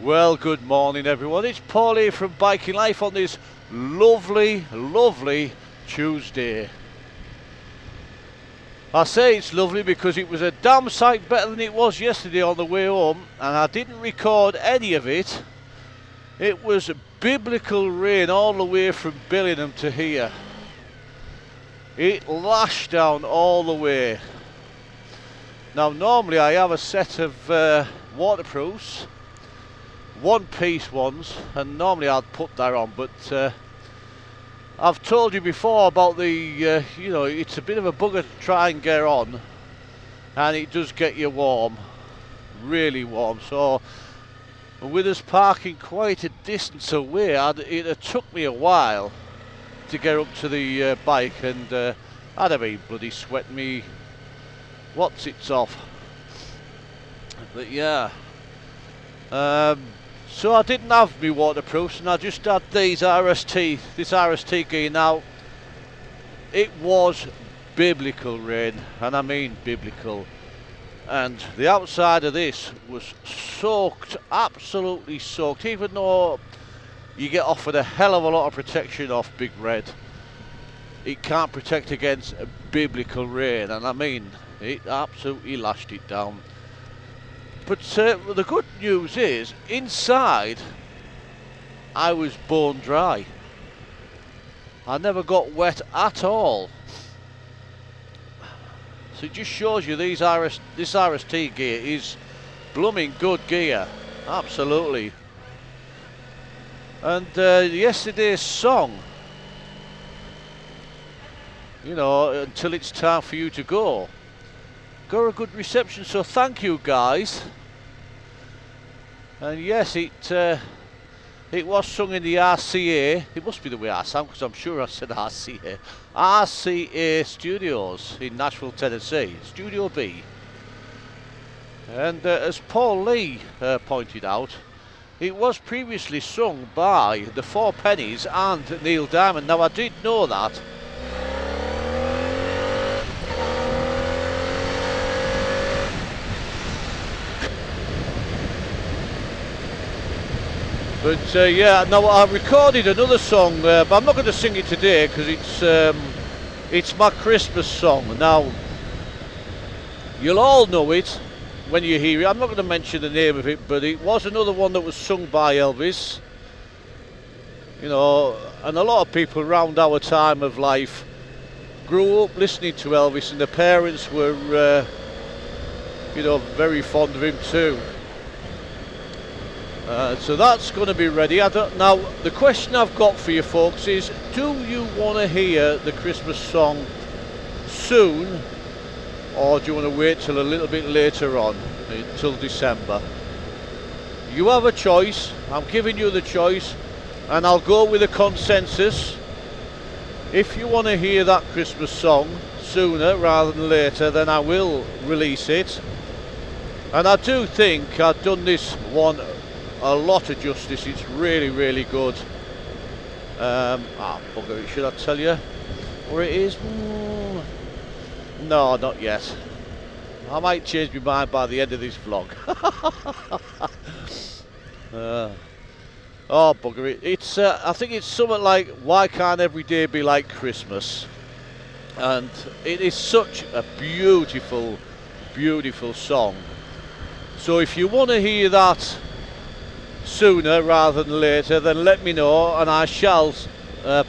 Well, good morning everyone. It's Paul here from Biking Life on this lovely Tuesday. I say it's lovely because it was a damn sight better than it was yesterday on the way home, and I didn't record any of it. It was biblical rain all the way from Billingham to here. It lashed down all the way. Now normally I have a set of waterproofs, one-piece ones, and normally I'd put that on, but I've told you before about the it's a bit of a bugger to try and get on, and it does get you warm, really warm. So with us parking quite a distance away, it took me a while to get up to the bike, and I'd have been bloody sweating me what's it's off. But yeah, so I didn't have my waterproofs, and I just had this RST gear. Now, it was biblical rain, and I mean biblical. And the outside of this was soaked, absolutely soaked, even though you get offered a hell of a lot of protection off Big Red. It can't protect against biblical rain, and I mean, it absolutely lashed it down. But the good news is, inside, I was bone dry. I never got wet at all. So it just shows you this RST gear is blooming good gear, absolutely. And yesterday's song, until it's time for you to go, got a good reception, so thank you guys. And yes, it was sung in the RCA. It must be the way I sound, because I'm sure I said RCA Studios in Nashville, Tennessee, Studio B. And as Paul Lee pointed out, it was previously sung by the Four Pennies and Neil Diamond. Now I did know that. But yeah, now I recorded another song, but I'm not going to sing it today because it's my Christmas song. Now, you'll all know it when you hear it. I'm not going to mention the name of it, but it was another one that was sung by Elvis. And a lot of people around our time of life grew up listening to Elvis, and their parents were, very fond of him too. So that's going to be ready. Now, the question I've got for you folks is, do you want to hear the Christmas song soon, or do you want to wait till a little bit later on, until December? You have a choice. I'm giving you the choice, and I'll go with a consensus. If you want to hear that Christmas song sooner rather than later, then I will release it. And I do think I've done this one a lot of justice. It's really good. Bugger it, should I tell you where it is? No, not yet. I might change my mind by the end of this vlog. Oh bugger it. It's I think it's something like, why can't every day be like Christmas? And it is such a beautiful song. So if you want to hear that sooner rather than later, then let me know and I shall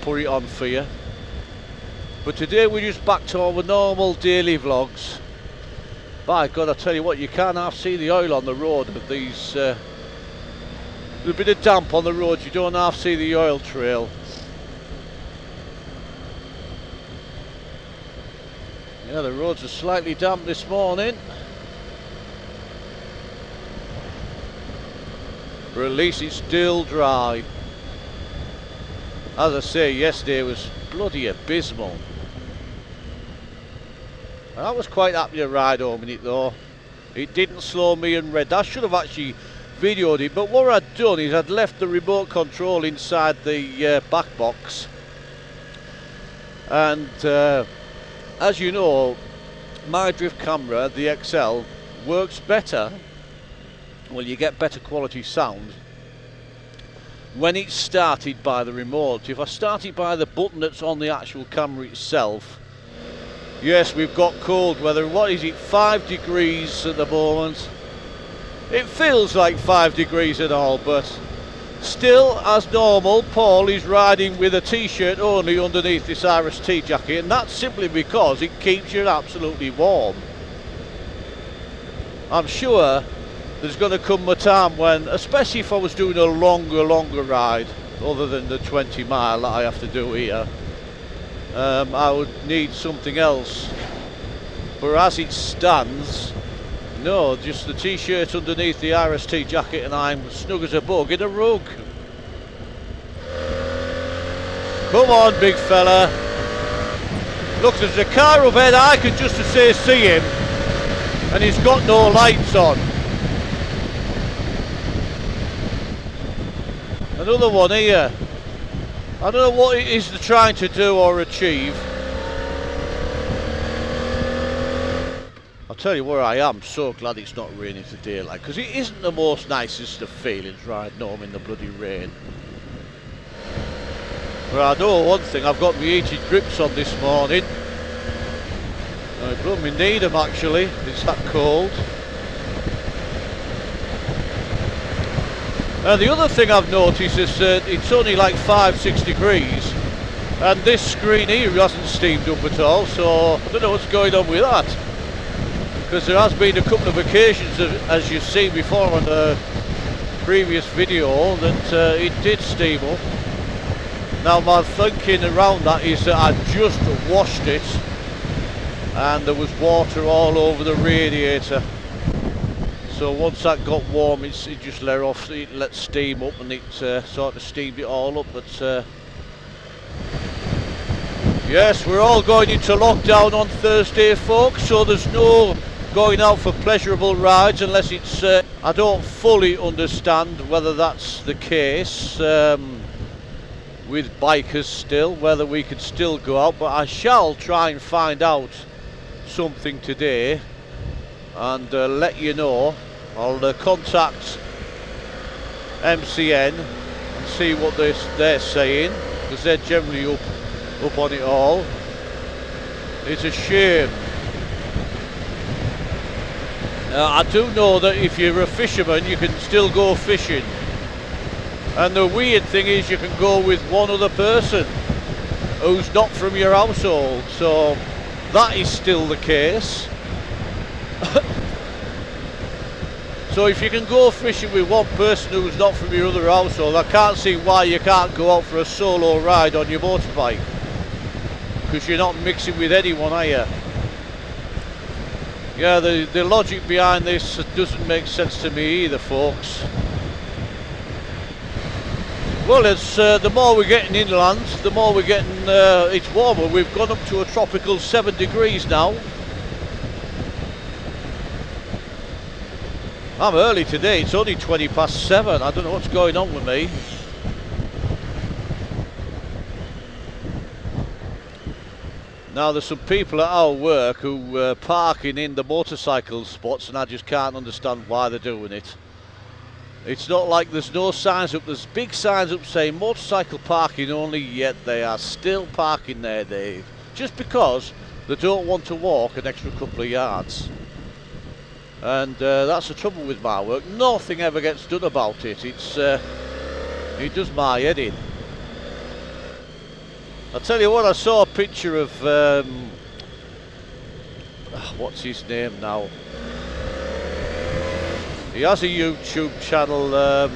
put it on for you. But today we're just back to our normal daily vlogs. By God, I tell you what, you can't half see the oil on the road with these a bit of damp on the road. You don't half see the oil trail. Yeah, the roads are slightly damp this morning, but at least it's still dry. As I say, yesterday was bloody abysmal. I was quite happy to ride home in it though. It didn't slow me and Red. I should have actually videoed it, but what I'd done is I'd left the remote control inside the back box, and as you know, my drift camera, the XL, works better. Well, you get better quality sound when it's started by the remote. If I start it by the button that's on the actual camera itself, yes, we've got cold weather. What is it, 5 degrees at the moment? It feels like 5 degrees and all, but still, as normal, Paul is riding with a t-shirt only underneath this RST jacket, and that's simply because it keeps you absolutely warm. I'm sure there's going to come a time when, especially if I was doing a longer ride, other than the 20 mile that I have to do here, I would need something else. But as it stands, no, just the t-shirt underneath the RST jacket and I'm snug as a bug in a rug. Come on, big fella. Look, there's a car up ahead. I could just as say see him, and he's got no lights on. Another one here. I don't know what it is they're trying to do or achieve. I'll tell you where I am so glad it's not raining today, like, because it isn't the most nicest of feelings riding home in the bloody rain. But I know one thing, I've got my heated grips on this morning. I bloody need them actually, it's that cold. And the other thing I've noticed is that it's only like 5-6 degrees and this screen here hasn't steamed up at all, so I don't know what's going on with that. Because there has been a couple of occasions, as you've seen before on the previous video, that it did steam up. Now my thinking around that is that I just washed it and there was water all over the radiator. So once that got warm, it just let off, it let steam up, and it sort of steamed it all up. But yes, we're all going into lockdown on Thursday, folks, so there's no going out for pleasurable rides unless it's I don't fully understand whether that's the case with bikers still, whether we can still go out, but I shall try and find out something today and let you know. I'll contact MCN and see what they're saying, because they're generally up on it all. It's a shame. I do know that if you're a fisherman you can still go fishing, and the weird thing is you can go with one other person who's not from your household, so that is still the case. So if you can go fishing with one person who's not from your other household, I can't see why you can't go out for a solo ride on your motorbike, because you're not mixing with anyone, are you? Yeah, the logic behind this doesn't make sense to me either, folks. Well, it's the more we're getting inland, the more we're getting it's warmer. We've gone up to a tropical 7 degrees now. I'm early today, it's only 20 past 7. I don't know what's going on with me. Now there's some people at our work who are parking in the motorcycle spots, and I just can't understand why they're doing it. It's not like there's no signs up, there's big signs up saying motorcycle parking only, yet they are still parking there, Dave. Just because they don't want to walk an extra couple of yards. And that's the trouble with my work. Nothing ever gets done about it. It does my head in. I'll tell you what, I saw a picture of what's his name now? He has a YouTube channel,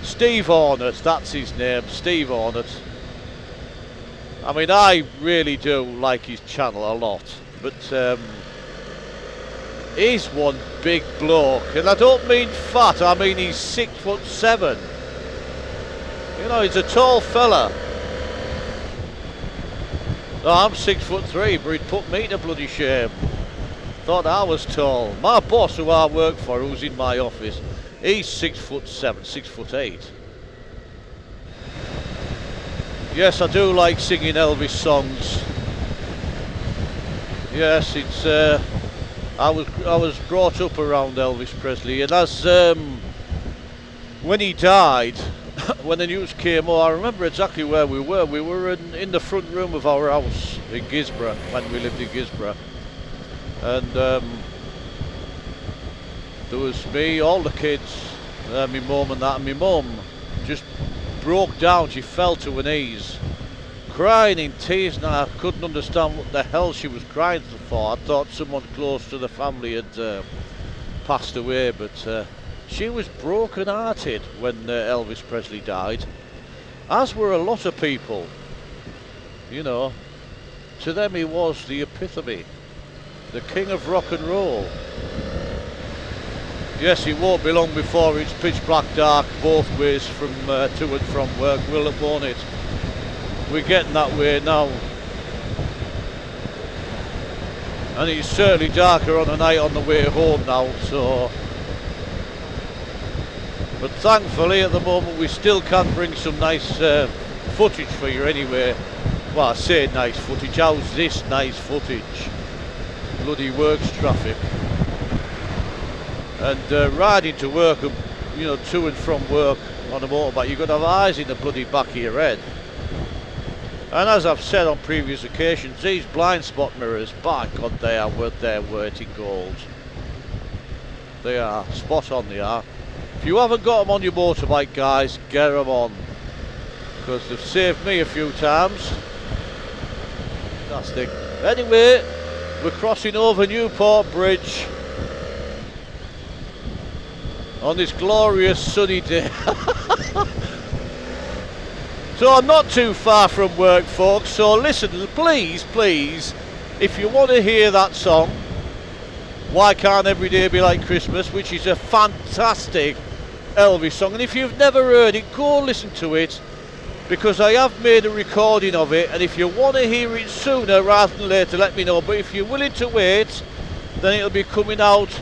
Steve Hornet, that's his name, Steve Hornet. I mean, I really do like his channel a lot, but he's one big bloke, and I don't mean fat, I mean he's 6'7". You know, he's a tall fella. No, I'm 6'3", but he'd put me to bloody shame. Thought I was tall. My boss, who I work for, who's in my office, he's 6'7", 6'8". Yes, I do like singing Elvis songs. Yes, it's I was brought up around Elvis Presley, and as when he died, when the news came, I remember exactly where we were. We were in the front room of our house in Gisborough, when we lived in Gisborough. And there was me, all the kids, my mum and that, and my mum just broke down. She fell to her knees, crying in tears, and I couldn't understand what the hell she was crying for. I thought someone close to the family had passed away, but she was broken-hearted when Elvis Presley died, as were a lot of people. You know, to them he was the epitome, the king of rock and roll. Yes, it won't be long before it's pitch black dark both ways from to and from work, will it, won't it? We're getting that way now. And it's certainly darker on the night on the way home now, so... But thankfully at the moment we still can bring some nice footage for you anyway. Well, I say nice footage, how's this nice footage? Bloody works traffic. And riding to work, you know, to and from work on a motorbike, you've got to have eyes in the bloody back of your head. And as I've said on previous occasions, these blind spot mirrors, by God, they're worth in gold. They are, spot on they are. If you haven't got them on your motorbike, guys, get them on, because they've saved me a few times. Fantastic. Anyway, we're crossing over Newport Bridge on this glorious sunny day. So I'm not too far from work, folks, so listen, please, if you want to hear that song, Why Can't Every Day Be Like Christmas, which is a fantastic Elvis song, and if you've never heard it, go listen to it, because I have made a recording of it, and if you want to hear it sooner rather than later, let me know. But if you're willing to wait, then it'll be coming out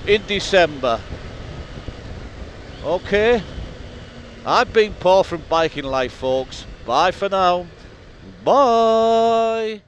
in December. Okay, I've been Paul from Biking Life, folks. Bye for now. Bye.